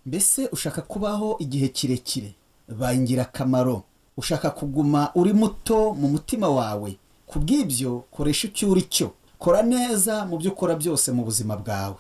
mbese ushaka kubaho igihe kirekire, ba ingirakamaro, ushaka kuguma uri muto mu mutima wawe. Ku bw'ibyo koresha icyo uri cyo, kora neza mu byo ukora byose mu buzima bwawe.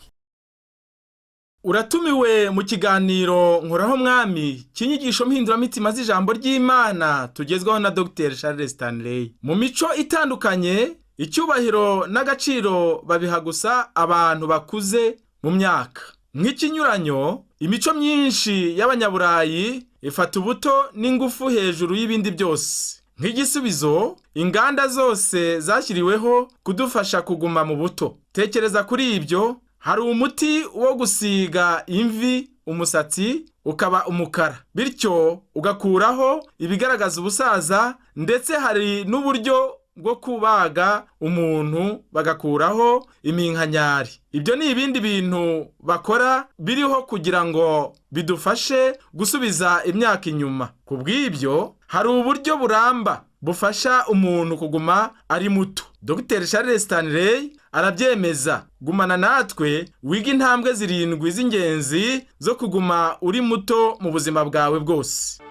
Uratumiwe mu kiganiro Nkoraho Mwami cy'inyigisho mpinduramitima z'ijambo ry'Imana tugezwaho na Dr. Charles Stanley. Mu mico itandukanye, icyubahiro n'agaciro babiha gusa abantu bakuze mu myaka. Nk'ikinyuranyo, imico myinshi y'Abanyaburayi ifata ubuto n'ingufu hejuru y'ibindi byose. Nk'igisubizo, inganda zose zashyiriweho kudufasha kuguma mu buto. Tekereza kuri ibyo. Hari umuti wo gusiga imvi umusatsi ukaba umukara, bityo ugakuraho ibigaragaza ubusaza, ndetse hari n'uburyo bwo kubaga umuntu bagakuraho iminkanyari. Ibyo ni ibindi bintu bakora biriho kugira ngo bidufashe gusubiza imyaka inyuma. Ku bw'ibyo hari uburyo buramba bufasha umuntu kuguma ari muto. Dr. Charles Stanley arabyemeza. Gumana natwe wiga intambwe 7 z'ingenzi zo kuguma uri muto mu buzima bwawe bwose.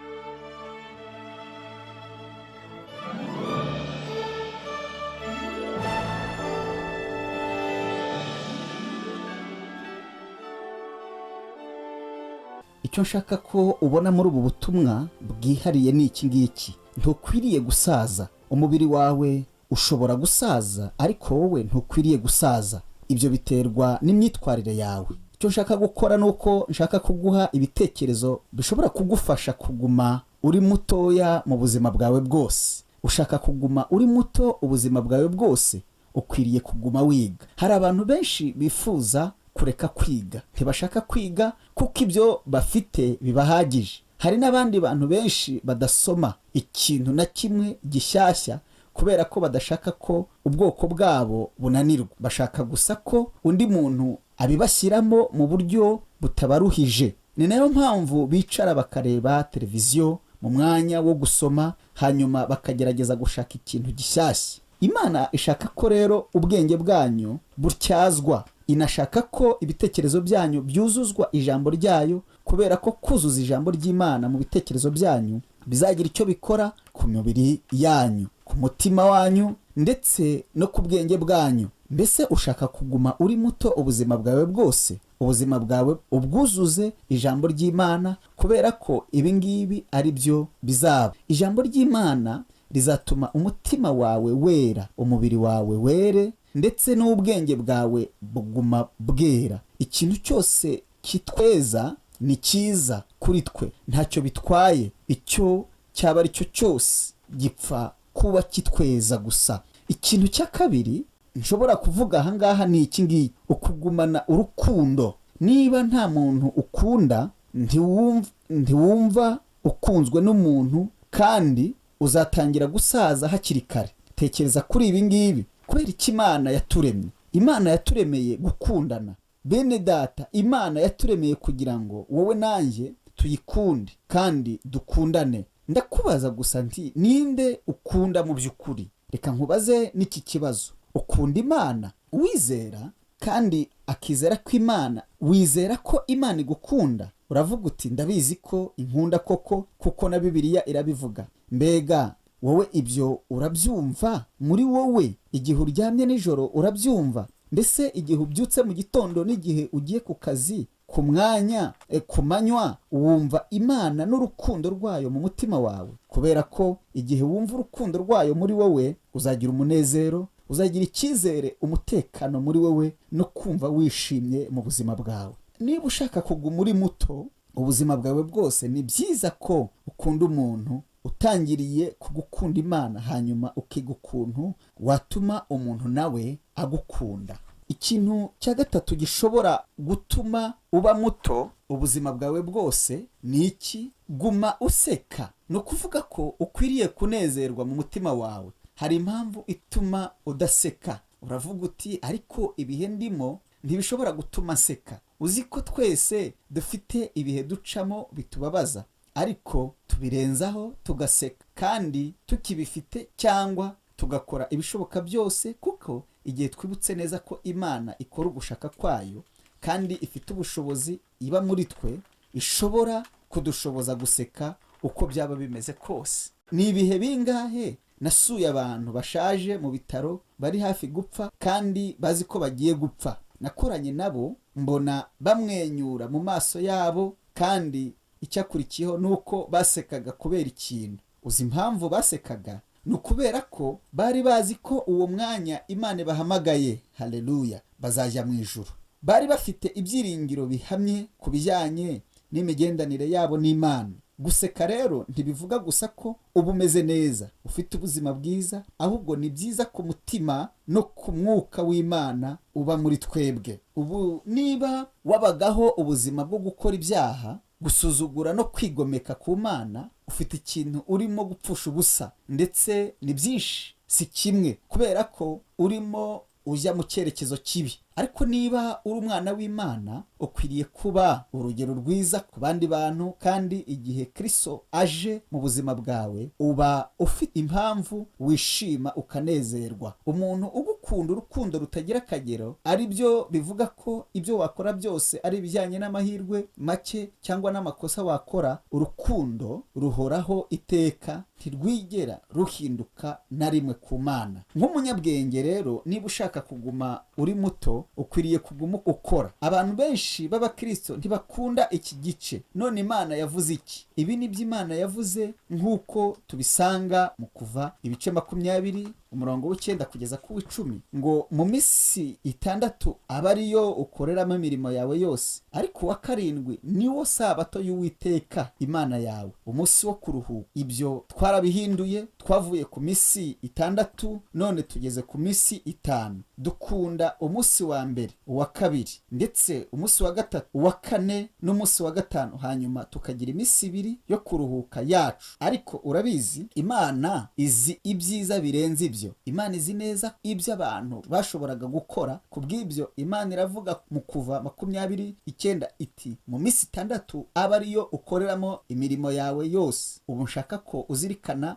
Icyo nshaka ko ubona muri ubu butumwa bwihariye ni iki ngiki: ntukwiriye gusaza. Umubiri wawe ushobora gusaza, ariko wowe ntukwiriye gusaza. Ibyo biterwa n'imyitwarire yawe. Icyo nshaka gukora nuko nshaka kuguha ibitekerezo bishobora kugufasha kuguma uri mutoya mu buzima bwawe bwose. Ushaka kuguma uri muto ubuzima bwawe bwose, ukwiriye kuguma wiga. Hari abantu benshi bifuza kureka kwiga, ntibashaka kwiga kuko ibyo bafite bibahagije. Hari n'abandi bantu benshi badasoma ikintu na kimwe gishyashya kubera ko badashaka ko ubwoko bwabo bunanirwa. Bashaka gusa ko undi muntu abibashyiramo mu buryo butabaruhije. Ni nayo mpamvu bicara bakareba televiziyo mu mwanya wo gusoma, hanyuma bakagerageza gushaka ikintu gishyashya. Imana ishaka ko rero ubwenge bwanyu butyazwa. Inashaka ko ibitekerezo byanyu byuzuzwa ijambo ryayo, kubera ko kuzuza ijambo ry'Imana mu bitekerezo byanyu bizagira icyo bikora ku mibiri yanyu, ku mutima wanyu, ndetse no ku bwenge bwanyu. Mbese ushaka kuguma uri muto ubuzima bwawe bwose, ubuzima bwawe ubwuzuze ijambo ry'Imana, kubera ko ibi ngibi ari byo bizaba. Ijambo ry'Imana rizatuma umutima wawe wera, umubiri wawe were, ndetse n'ubwenge bwawe buguma bwera. Ikintu cyose kitweza ni cyiza kuri twe, ntacyo bitwaye. Icyo cyaba ari cyo cyose gipfa kuba kitweza gusa. Ikintu cya kabiri nshobora kuvuga aha ngaha ni iki ngiki: ukugumana urukundo. Niba nta muntu ukunda, ntiwumva ukunzwe n'umuntu, kandi uzatangira gusaza hakiri kare. Tekereza kuri ibi ngibi. Kubera iki Imana yaturemye? Imana yaturemeye gukundana. Bene data, Imana yaturemeye kugira ngo wowe nanjye tuyikunde kandi dukundane. Ndakubaza gusa nti, ninde ukunda mu by'ukuri? Reka nkubaze n'iki kibazo: ukunda Imana? Wizera kandi akizera ko Imana, wizera ko Imana igukunda? Uravuga uti, ndabizi ko inkunda koko, kuko na Bibiliya irabivuga. Mbega wowe ibyo urabyumva muri wowe? Igihe uryamye nijoro urabyumva? Mbese igihe ubyutse mu gitondo n'igihe ugiye ku kazi, ku mwanya, ku manywa, wumva Imana n'urukundo rwayo mu mutima wawe? Kubera ko igihe wumva urukundo rwayo muri wowe, uzagira umunezero, uzagira icyizere, umutekano muri wowe, no kumva wishimye mu buzima bwawe. Niba ushaka kuguma uri muto ubuzima bwawe bwose, ni byiza ko ukunda umuntu utangiriye kugukunda Imana, hanyuma ukiga ukuntu watuma umuntu nawe agukunda. Ikintu cya gatatu gishobora gutuma uba muto ubuzima bwawe bwose ni iki? Guma useka. Ni ukuvuga ko ukwiriye kunezerwa mu mutima wawe. Hari impamvu ituma udaseka. Uravuga uti, ariko ibihe ndimo ntibishobora gutuma nseka. Uzi ko twese dufite ibihe ducamo bitubabaza, ariko tubirenzaho tugaseka kandi tukibifite, cyangwa tugakora ibishoboka byose, kuko igihe twibutse neza ko Imana ikora ugushaka kwayo kandi ifite ubushobozi iba muri twe, ishobora kudushoboza guseka uko byaba bimeze kose. Ni ibihe bingahe nasuye abantu bashaje mu bitaro bari hafi gupfa kandi bazi ko bagiye gupfa. Nakoranye nabo mbona bamwenyura mu maso yabo, kandi icyakurikiyeho nuko basekaga kubera ikintu. Uzi impamvu basekaga? Ni ukubera ko bari bazi ko uwo mwanya Imana bahamagaye, haleluya, bazajya mu ijuru. Bari bafite ibyiringiro bihamye ku bijyanye n'imigendanire yabo n'Imana. Guseka rero ntibivuga gusa ko uba umeze neza, ufite ubuzima bwiza, ahubwo ni byiza ku mutima no ku mwuka w'Imana uba muri twebwe. Ubu niba wabagaho ubuzima bwo gukora ibyaha, gusuzugura no kwigomeka ku Mana, ufite ikintu urimo gupfusha ubusa, ndetse ni byinshi si kimwe, kubera ko urimo ujya mu cyerekezo kibi. Ariko niba uri umwana w'Imana, ukwiriye kuba urugero rwiza ku bandi bantu, kandi igihe Kristo aje mu buzima bwawe uba ufite impamvu wishima ukanezerwa. Umuntu ugukunda urukundo rutagira akagero, ari byo bivuga ko ibyo wakora byose ari ibijyanye n'amahirwe make cyangwa n'amakosa wakora, urukundo ruhoraho iteka, ntirwigera ruhinduka na rimwe ku Mana. Nk'umunyabwenge rero, niba ushaka kuguma uri muto, ukwiriye kuguma ukora. Abantu benshi b'abakristo ntibakunda iki gice. None Imana yavuze iki? Ibi ni byo Imana yavuze nk'uko tubisanga mu Kuva ibice 20 umurongo w'9 kugeza ku 10, ngo mu minsi 6 aba ariyo ukoreramo imirimo yawe yose, ariko wa 7 niwo sabato y'Uwiteka Imana yawe, umunsi wo kuruhuka. Ibyo twarabihinduye, twavuye ku minsi 6 none tugeze ku minsi 5. Dukunda umunsi wa mbere, uwa kabiri, ndetse umunsi wa gatatu, uwa kane n'umunsi wa gatanu, hanyuma tukagira iminsi 2 yo kuruhuka yacu. Ariko urabizi, Imana izi ibyiza birenze ibyo. Imana izi neza ibyo abantu bashoboraga gukora. Kubw'ibyo Imana iravuga mu Kuva 20:9 iti, mu minsi 6 aba ariyo ukoreramo imirimo yawe yose. Ubu nshaka ko uzirikana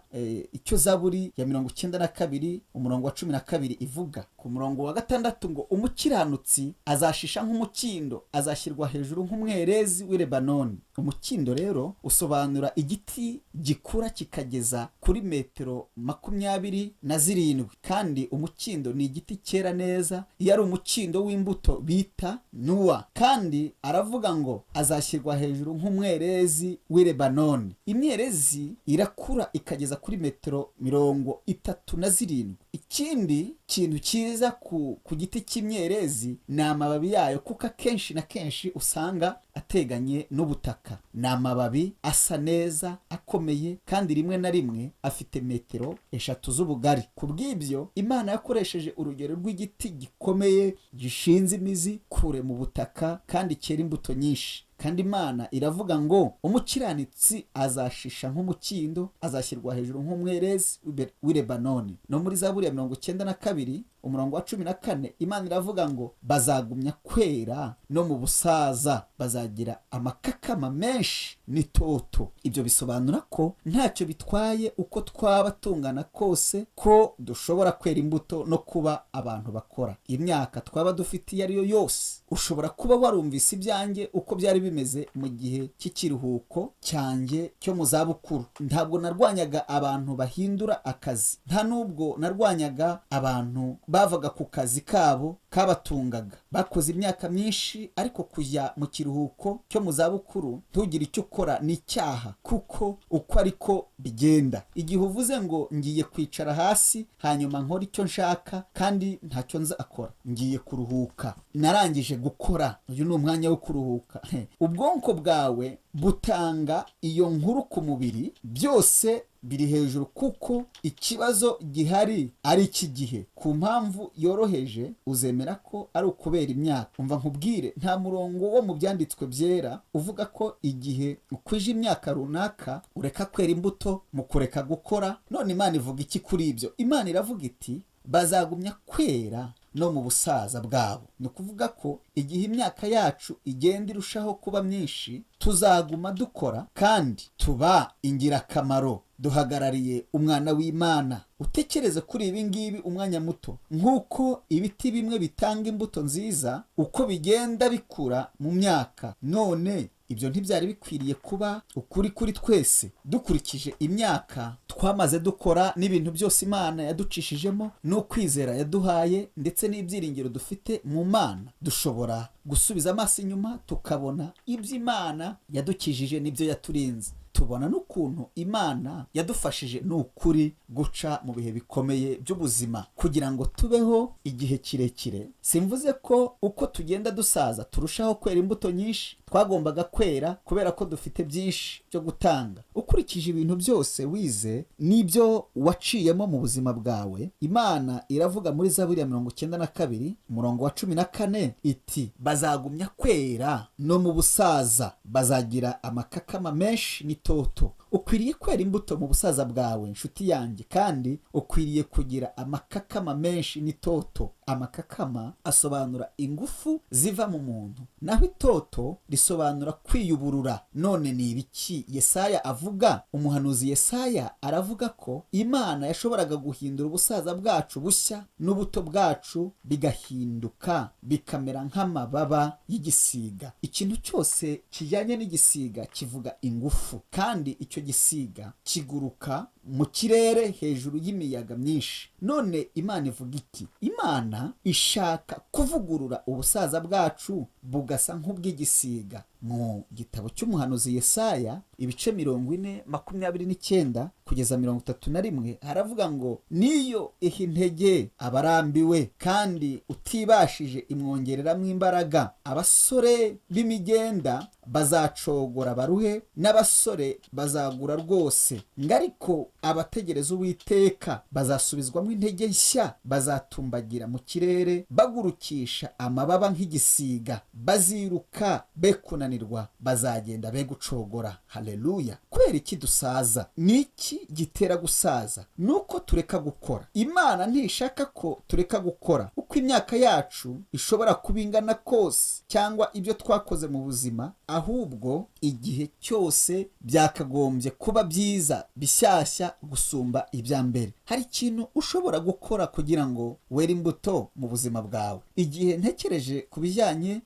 icyo Zaburi ya 92 umurongo wa 12 ivuga. Ku murongo wa 6 ngo, umukiranutsi azashisha nk'umukindo, azashyirwa hejuru nk'umwerezi w'i Lebanoni. Umukindo rero usobanura igiti gikura kikageza kuri metero 27, kandi umukindo ni igiti cyera neza. Iyo ari umukindo w'imbuto bita nuwa. Kandi aravuga ngo azashyirwa hejuru nk'umwerezi w'i Lebanoni. Imyerezi irakura ikageza kuri metero 37. Ikindi kintu cyiza ku giti cy'imyerezi ni amababi yayo, kuko akenshi na kenshi usanga ateganye n'ubutaka. Ni amababi asa neza, akomeye, kandi rimwe na rimwe afite metero 3 z'ubugari. Kubw'ibyo Imana yakoresheje urugero rw'igiti gikomeye gishinze imizi kure mu butaka kandi cyera imbuto nyinshi. Kandi Imana iravuga ngo umukiranitsi azashisha nk'umukindo, azashyirwa hejuru nk'umwerezi w'i Lebanoni. No muri Zaburi ya 92 umurongo wa 14 Imana iravuga ngo bazagumya kwera no mu busaza, bazagira amakakama menshi n'itoto. Ibyo bisobanura ko ntacyo bitwaye uko twaba tungana kose, ko dushobora kwera imbuto no kuba abantu bakora. Imyaka twaba dufite iyo ariyo yose. Ushobora kuba warumvise ibyanjye uko byari bimeze mu gihe cy'ikiruhuko cyanjye cyo mu zabukuru. Ntabwo narwanyaga abantu bahindura akazi, nta nubwo narwanyaga abantu bavaga ku kazi kabo kabatungaga. Bakoze imyaka myinshi, ariko kujya mu kiruhuko cyo mu zabukuru ntugire icyo ukora ni icyaha, kuko uko ariko bigenda. Igihe uvuze ngo ngiye kwicara hasi hanyuma nkora icyo nshaka kandi ntacyo nzakora, ngiye kuruhuka, narangije gukora, uyu ni umwanya wo kuruhuka, ubwonko bwawe butanga iyo nkuru ku mubiri, byose biri hejuru, kuko ikibazo gihari ari iki gihe. Ku mpamvu yoroheje uzemera ko ari ukubera imyaka. Umva nkubwire, nta murongo wo mu byanditswe byera uvuga ko igihe ukwije imyaka runaka ureka kwera imbuto mu kureka gukora. None Imana ivuga iki kuri ibyo? Imana iravuga iti bazagumya kwera no mu busaza bwabo. Ni ukuvuga ko igihe imyaka yacu igenda irushaho kuba myinshi, tuzaguma dukora kandi tuba ingirakamaro, duhagarariye umwana w'Imana. Utekereze kuri ibi ngibi umwanya muto. Nk'uko ibiti bimwe bitanga imbuto nziza uko bigenda bikura mu myaka, none ibyo ntibyari bikwiriye kuba ukuri kuri twese dukurikije imyaka twamaze dukora n'ibintu byose Imana yaducishijemo n'ukwizera yaduhaye ndetse n'ibyiringiro dufite mu Mana. Dushobora gusubiza amaso inyuma tukabona ibyo Imana yadukijije n'ibyo yaturinze, tubona n'ukuntu Imana yadufashije n'ukuri guca mu bihe bikomeye by'ubuzima kugira ngo tubeho igihe kirekire. Simvuze ko uko tugenda dusaza turushaho kwera imbuto nyinshi, twagombaga kwera kubera ko dufite byinshi byo gutanga. Ukurikije ibintu byose wize n'ibyo waciyemo mu buzima bwawe, Imana iravuga muri Zaburi ya 92 umurongo wa 14 iti bazagumya kwera no mu busaza, bazagira amakakama menshi n'itoto. Ukwiriye kwera imbuto mu busaza bwawe nshuti yanjye, kandi ukwiriye kugira amakakama menshi n'itoto. Amakakama asobanura ingufu ziva mu muntu, naho itoto risobanura kwiyuburura. None ni ibiki Yesaya avuga? Umuhanuzi Yesaya aravuga ko Imana yashoboraga guhindura ubusaza bwacu bushya n'ubuto bwacu bigahinduka bikamera nk'amababa y'igisiga. Ikintu cyose kijyanye n'igisiga kivuga ingufu, kandi icyo gisiga kiguruka mu kirere hejuru y'imiyaga myinshi. None Imana ivuga iki? Imana ishaka kuvugurura ubusaza bwacu bugasa nk'ubw'igisiga. Mu gitabo cy'umuhanuzi Yesaya ibice 40:29 kugeza 31 haravuga ngo niyo intege abarambiwe kandi utibashije imwongereramo imbaraga, abasore b'imigenda bazacogora baruhe, n'abasore bazagura rwose. Ngariko abategereza Uwiteka bazasubizwamo intege nshya, bazatumbagira mu kirere bagurukisha amababa nk'igisiga, baziruka be kunanirwa, bazagenda be gucogora. Haleluya! Kubera iki dusaza? Niki gitera gusaza? Nuko tureka gukora. Imana ntishaka ko tureka gukora uko imyaka yacu ishobora kubingana kose cyangwa ibyo twakoze mu buzima, ahubwo igihe cyose byakagombye kuba byiza bishyashya gusumba ibya mbere. Hari ikintu ushobora gukora kugira ngo were imbuto mu buzima bwawe. Igihe ntekereje ku bijyanye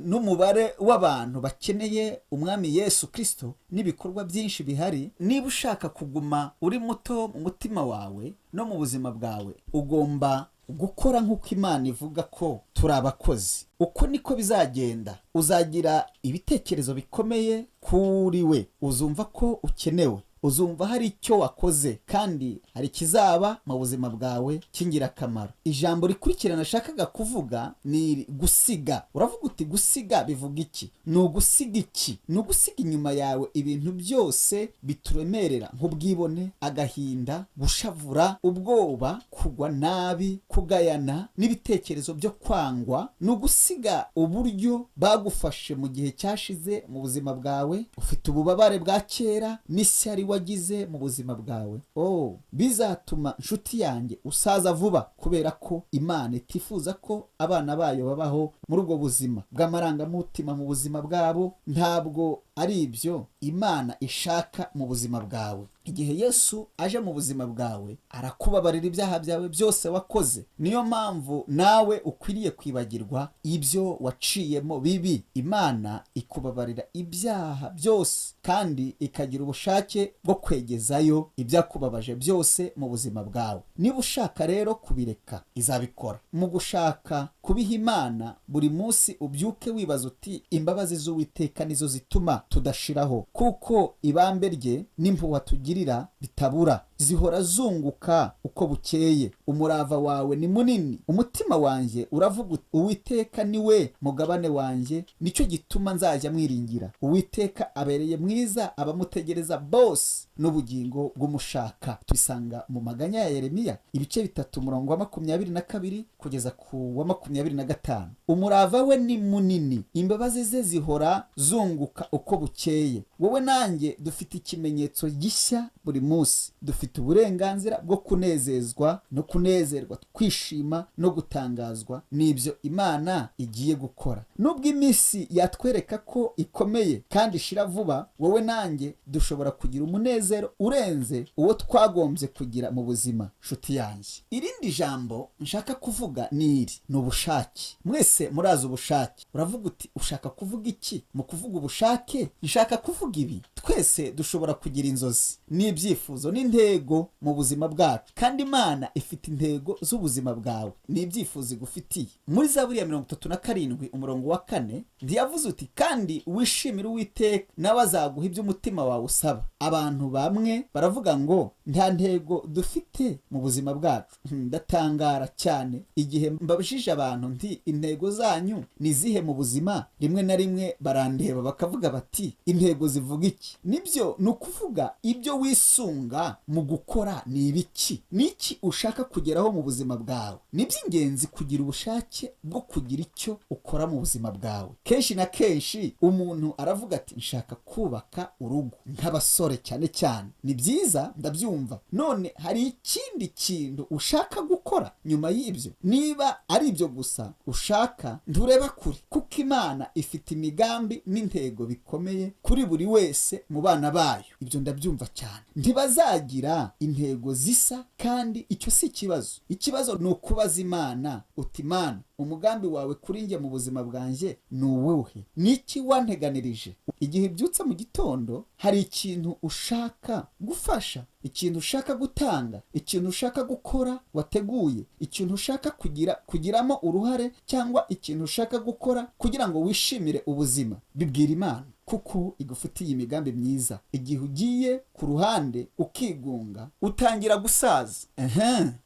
n'umubare w'abantu bakeneye umwami Yesu Kristo n'ibikorwa byinshi bihari, niba ushaka kuguma uri muto mu mutima wawe no mu buzima bwawe, ugomba gukora nk'uko Imana ivuga ko turi abakozi. Uko niko bizagenda. Uzagira ibitekerezo bikomeye kuri we, uzumva ko ukenewe, uzumva hari icyo wakoze kandi hari kizaba mu buzima bwawe cy'ingirakamaro. Ijambo rikurikirana nashakaga kuvuga ni gusiga. Uravuga uti gusiga bivuga iki? Ni ugusiga iki? Ni ugusiga inyuma yawe ibintu byose bituremerera nk'ubwibone, agahinda, gushavura, ubwoba, kugwa nabi, kugayana n'ibitekerezo byo kwangwa. Ni ugusiga uburyo bagufashe mu gihe cyashize mu buzima bwawe, ufite ububabare bwa kera n'ishyari wagize mu buzima bwawe. Bizatuma nshuti yanjye usaza vuba, kubera ko Imana itifuza ko abana bayo babaho muri ubwo buzima bw'amarangamutima mu buzima bwabo. Ntabwo ari ibyo Imana ishaka mu buzima bwawe. Igihe Yesu aje mu buzima bwawe, arakubabarira ibyaha byawe byose wakoze. Niyo mpamvu nawe ukwiriye kwibagirwa ibyo waciyemo bibi. Imana ikubabarira ibyaha byose kandi ikagira ubushake bwo kwegezayo ibyakubabaje byose mu buzima bwawe. Niba ushaka rero kubireka, izabikora. Mu gushaka kubiha Imana buri munsi ubyuke wibaza uti imbabazi z'Uwiteka nizo zituma tudashiraho, kuko ibambe rye n'impuhwe atugirira bitabura, zihora zunguka uko bukeye. Umurava wawe ni munini. Umutima wanjye uravuga uti Uwiteka ni we mugabane wanjye, nicyo gituma nzajya mwiringira. Uwiteka abereye mwiza abamutegereza bose, n'ubugingo bw'umushaka. Tubisanga mu maganya ya Yeremiya ibice 3 umurongo wa 22 kugeza ku wa 25. Umurava we ni munini, imbabazi ze zihora zunguka uko bukeye. Wowe nanjye dufite ikimenyetso gishya buri munsi. Dufite dufite uburenganzira bwo kunezezwa no kunezerwa, kwishima no gutangazwa n'ibyo Imana igiye gukora. Nubwo iminsi yatwereka ko ikomeye kandi ishira vuba, wowe nanjye dushobora kugira umunezero urenze uwo twagombye kugira mu buzima. Nshuti yanjye, irindi jambo nshaka kuvuga ni ubushake. Mwese murazi ubushake. Uravuga uti ushaka kuvuga iki? Mu kuvuga ubushake nshaka kuvuga ibi. Twese dushobora kugira inzozi n'ibyifuzo n'intego mu buzima bwacu, kandi Imana ifite intego z'ubuzima bwawe n'ibyifuzo igufitiye. Muri Zaburi ya 37 umurongo wa 4 ndiyavuze uti kandi wishimire Uwiteka nawe azaguha ibyo umutima wawe usaba. Abantu bamwe baravuga ngo nta ntego dufite mu buzima bwacu. Ndatangara cyane igihe mbabajije abantu nti intego zanyu ni zihe mu buzima. Rimwe na rimwe barandeba bakavuga bati intego zivuga iki? Nibyo, ni ukuvuga ibyo wisunga mu gukora ni ibiki, niki ushaka kugeraho mu buzima bwawe. Ni by'ingenzi kugira ubushake bwo kugira icyo ukora mu buzima bwawe. Kenshi na kenshi umuntu aravuga ati nshaka kubaka urugo, nk'abasore cyane cyane. Ni byiza, ndabyumva. None hari ikindi kintu ushaka gukora nyuma y'ibyo? Niba ari ibyo gusa ushaka, ntureba kure, kuko Imana ifite imigambi n'intego bikomeye kuri buri wese mu bana bayo. Ibyo ndabyumva cyane. Ntibazagira intego zisa, kandi icyo si ikibazo. Ikibazo ni ukubaza Imana uti Mana, umugambi wawe kuri njye mu buzima bwanjye ni uwuhe? Niki wanteganirije? Igihe ubyutse mu gitondo hari ikintu ushaka gufasha, ikintu ushaka gutanga, ikintu ushaka gukora wateguye, ikintu ushaka kugiramo uruhare, cyangwa ikintu ushaka gukora kugira ngo wishimire ubuzima. Bibwira Imana, kuko igufitiye imigambi myiza. Igihe ugiye ku ruhande ukigunga, utangira gusaza.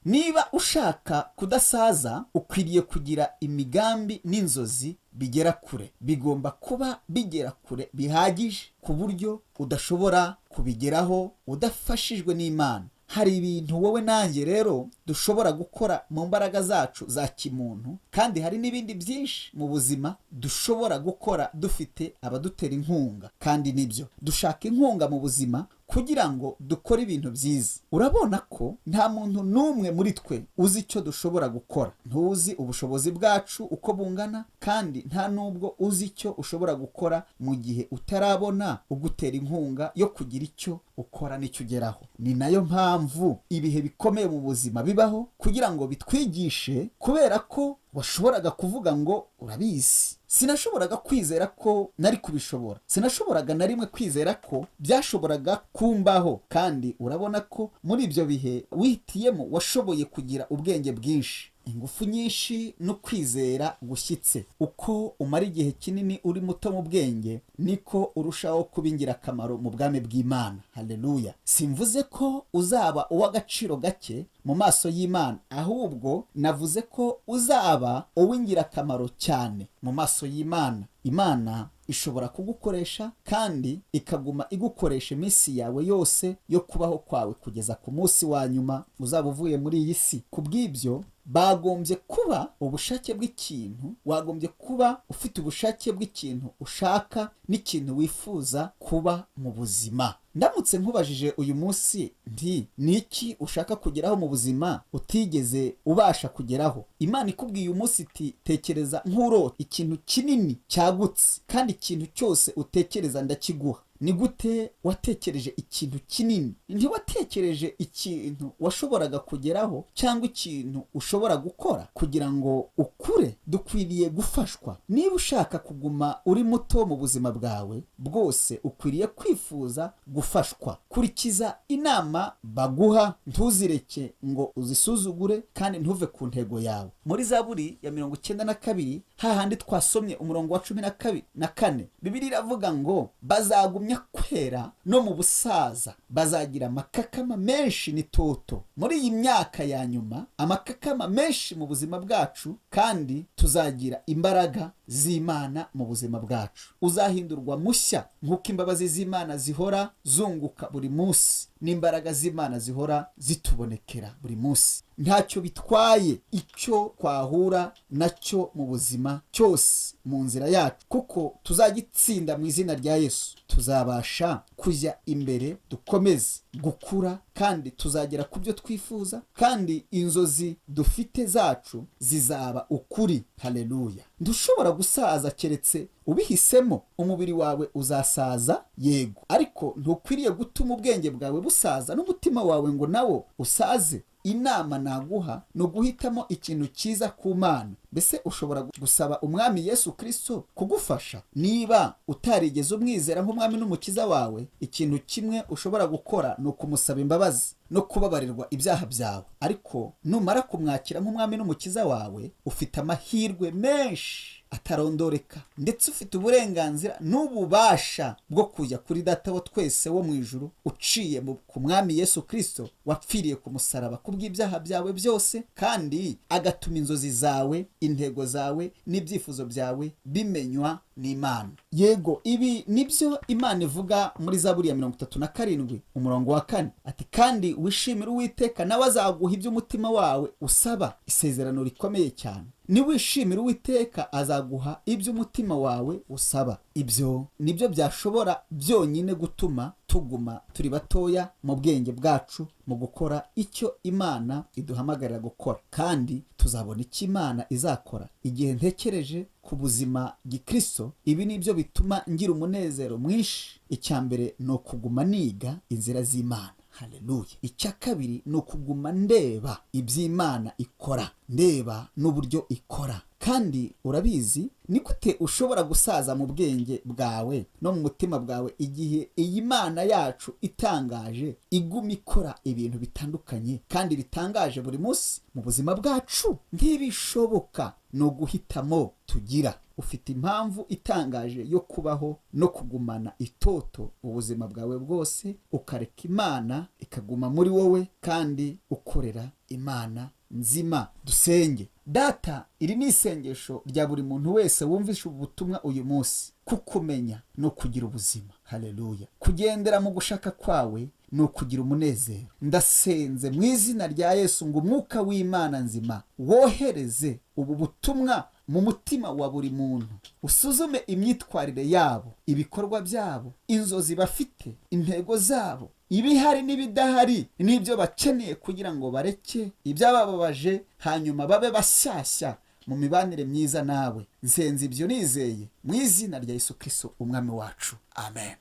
Niba ushaka kudasaza, ukwiriye kugira imigambi n'inzozi bigera kure. Bigomba kuba bigera kure bihagije ku buryo udashobora kubigeraho udafashijwe n'Imana. Hari ibintu wowe nanjye rero dushobora gukora mu mbaraga zacu za kimuntu, kandi hari n'ibindi byinshi mu buzima dushobora gukora dufite abadutera inkunga. Kandi nibyo, dushaka inkunga mu buzima kugira ngo dukore ibintu byiza. Urabona ko nta muntu n'umwe muri twe uzi icyo dushobora gukora. Ntuzi ubushobozi bwacu uko bungana, kandi nta nubwo uzi icyo ushobora gukora mu gihe utarabona ugutera inkunga yo kugira icyo ukora n'icyo ugeraho. Ni nayo mpamvu ibihe bikomeye mu buzima bibaho, kugira ngo bitwigishe, kubera ko washoboraga kuvuga ngo urabizi. Sinashoboraga kwizera ko nari kubishobora. Sinashoboraga na rimwe kwizera ko byashoboraga kumbaho. Kandi urabona ko muri ibyo bihe wihitiyemo washoboye kugira ubwenge bwinshi, ingufu nyinshi no kwizera gushyitse. Uko umara igihe kinini uri muto mu bwenge, niko urushaho kuba ingirakamaro mu bwami bw'Imana. Haleluya! Simvuze ko uzaba uw'agaciro gake mu maso y'Imana, ahubwo navuze ko uzaba uw'ingirakamaro cyane mu maso y'Imana. Imana ishobora kugukoresha, kandi ikaguma igukoresha iminsi yawe yose yo kubaho kwawe kugeza ku munsi wa nyuma uzaba uvuye muri iyi si. Kubw'ibyo bagombye kuba ubushake bw'ikintu, wagombye kuba ufite ubushake bw'ikintu ushaka n'ikintu wifuza kuba mu buzima. Ndamutse nkubajije uyu munsi nti niki ushaka kugeraho mu buzima utigeze ubasha kugeraho, Imana ikubwiye uyu munsi iti tekereza nk'urota ikintu kinini cyagutse, kandi ikintu cyose utekereza ndakiguha. Ni gute watekereje ikintu kinini? Ntiwatekereje ikintu washoboraga kugeraho cyangwa ikintu ushobora gukora kugira ngo ukure. Dukwiriye gufashwa. Niba ushaka kuguma uri muto mu buzima bwawe bwose, ukwiriye kwifuza gufashwa. Kurikiza inama baguha, ntuzireke ngo uzisuzugure, kandi ntuve ku ntego yawe. Muri Zaburi ya 92 hahandi twasomye umurongo wa 14, Bibiliya iravuga ngo bazagumya kwera no mu busaza, bazagira amakakama menshi n'itoto. Muri iyi myaka ya nyuma, amakakama menshi mu buzima bwacu, kandi tuzagira imbaraga z'Imana mu buzima bwacu. Uzahindurwa mushya nk'uko imbabazi z'Imana zihora zunguka buri munsi, n'imbaraga z'Imana zihora zitubonekera buri munsi. Ntacyo bitwaye icyo twahura nacyo mu buzima cyose mu nzira yacu, kuko tuzagitsinda mu izina rya Yesu. tuzabasha kujya imbere, dukomeze gukura, kandi tuzagera ku byo twifuza, kandi inzozi dufite zacu zizaba ukuri. Haleluya. Ndushobora gusaza keretse ubihisemo. Umubiri wawe uzasaza, yego, ariko ntukwiriye gutuma ubwenge bwawe busaza n'umutima wawe ngo nawo usaze. Inama naguha ni uguhitamo ikintu cyiza ku Mana. Mbese ushobora gusaba umwami Yesu Kristo kugufasha. Niba utarigeze umwizera nk'umwami n'umukiza wawe, ikintu kimwe ushobora gukora ni ukumusaba imbabazi no kubabarirwa ibyaha byawe. Ariko numara kumwakira nk'umwami n'umukiza wawe, ufite amahirwe menshi atarondoreka, ndetse ufite uburenganzira n'ububasha bwo kujya kuri Data wa twese wo mu ijuru, uciye ku mwami Yesu Kristo wapfiriye ku musaraba kubw'ibyaha byawe byose, kandi agatuma inzozi zawe, intego zawe n'ibyifuzo byawe bimenywa n'Imana. Yego, ibi nibyo Imana ivuga muri Zaburi ya 37 umurongo wa 4, ati kandi wishimire Uwiteka nawe azaguha ibyo umutima wawe usaba. Isezerano rikomeye cyane. Niwishimira Uwiteka azaguha ibyo umutima wawe usaba. Ibyo nibyo byashobora byonyine gutuma tuguma turi batoya mu bwenge bwacu mu gukora icyo Imana iduhamagarira gukora, kandi tuzabona icyo Imana izakora igihe ntekereje ku buzima gikristo. Ibi nibyo bituma ngira umunezero mwinshi. Icya mbere ni ukuguma niga inzira z'Imana. Haleluya. Icya kabiri ni ukuguma ndeba iby'Imana ikora, ndeba n'uburyo ikora. Kandi urabizi ni gute ushobora gusaza mu bwenge bwawe no mu mutima bwawe igihe iyi Mana yacu itangaje iguma ikora ibintu bitandukanye kandi bitangaje buri munsi mu buzima bwacu? Ntibishoboka. ni uguhitamo tugira. Ufite impamvu itangaje yo kubaho no kugumana itoto ubuzima bwawe bwose, ukareka Imana ikaguma muri wowe kandi ukorera Imana nzima. Dusenge. Data, iri ni isengesho rya buri muntu wese wumvisha ubutumwa uyu munsi. Kukumenya no kugira ubuzima. Haleluya. Kugendera mu gushaka kwawe no kugira umunezero. Ndasenze mu izina rya Yesu ngo umwuka w'Imana nzima wohereze ubu butumwa mu mutima wa buri muntu. Usuzume imyitwarire yabo, ibikorwa byabo, inzozi bafite, intego zabo, ibihari n'ibidahari, n'ibyo bakeneye kugira ngo bareke ibyabababaje hanyuma babe bashyashya mu mibanire myiza nawe. Nsenze ibyo nizeye mu izina rya Yesu Kristo umwami wacu. Amen.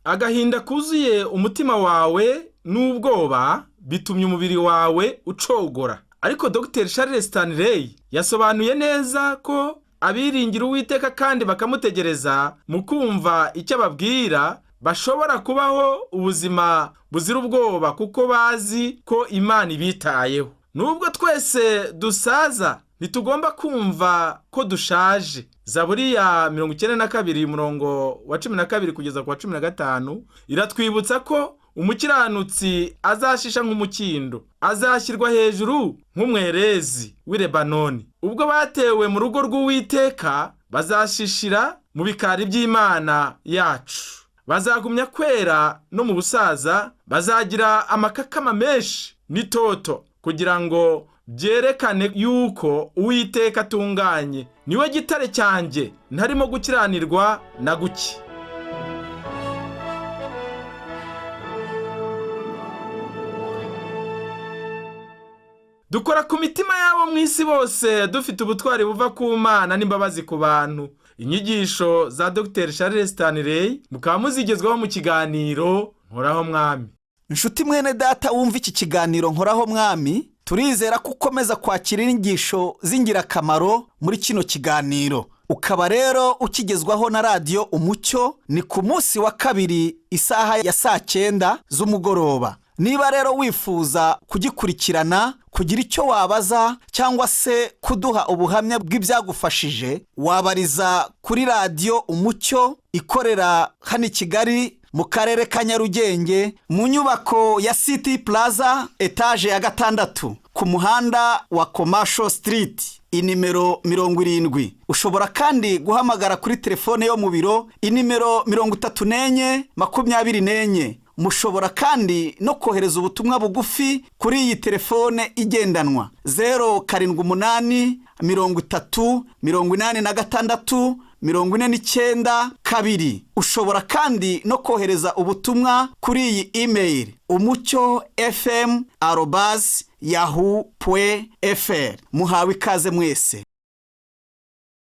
Agahinda kuzuye umutima wawe n'ubwoba bitumye umubiri wawe ucogora. Ariko Dr. Charles Stanley yasobanuye neza ko abiringira Uwiteka kandi bakamutegereza mu kumva icyo ababwira bashobora kubaho ubuzima buzira ubwoba, kuko bazi ko Imana ibitayeho. Nubwo twese dusaza, ntitugomba kumva ko dushaje. Zaburi ya 92 umurongo wa 12 kugeza ku wa 15 iratwibutsa ko umukiranutsi azashisha nk'umukindo, azashyirwa hejuru nk'umwerezi w'i Lebanoni. Ubwo batewe mu rugo rw'Uwiteka, bazashishira mu bikari by'Imana yacu. Bazagumya kwera no mu busaza, bazagira amakakama menshi n'itoto, kugira ngo byerekane yuko Uwiteka atunganye. Niwe gitare cyanjye, ntarimo gukiranirwa na guke. Dukora ku mitima yabo mu isi bose, dufite ubutwari buva ku Mana n'imbabazi ku bantu. Inyigisho za Dr. Charles Stanley mukaba muzigezwaho mu kiganiro Nkoraho Mwami. Nshuti mwene data wumva iki kiganiro Nkoraho Mwami, turizera ko ukomeza kwakira inyigisho z'ingirakamaro muri kino kiganiro. Ukaba rero ukigezwaho na Radio Umucyo, ni ku munsi wa kabiri isaha ya 9 z'umugoroba. Niba rero wifuza kugikurikirana, kugira icyo wabaza cyangwa se kuduha ubuhamya bw'ibyagufashije, wabariza kuri Radio Umucyo ikorera hano i Kigali mu karere ka Nyarugenge, mu nyubako ya City Plaza etage ya 6 ku muhanda wa Commercial Street, inimero 70. Ushobora kandi guhamagara kuri telefone yo mu biro, inimero 34 24 mushobora kandi no kohereza ubutumwa bugufi kuri iyi telefone igendanwa 078 30 86 49 2. Ushobora kandi no kohereza ubutumwa kuri iyi email umucyo.fm@yahoo.fr. Muhawe ikaze mwese.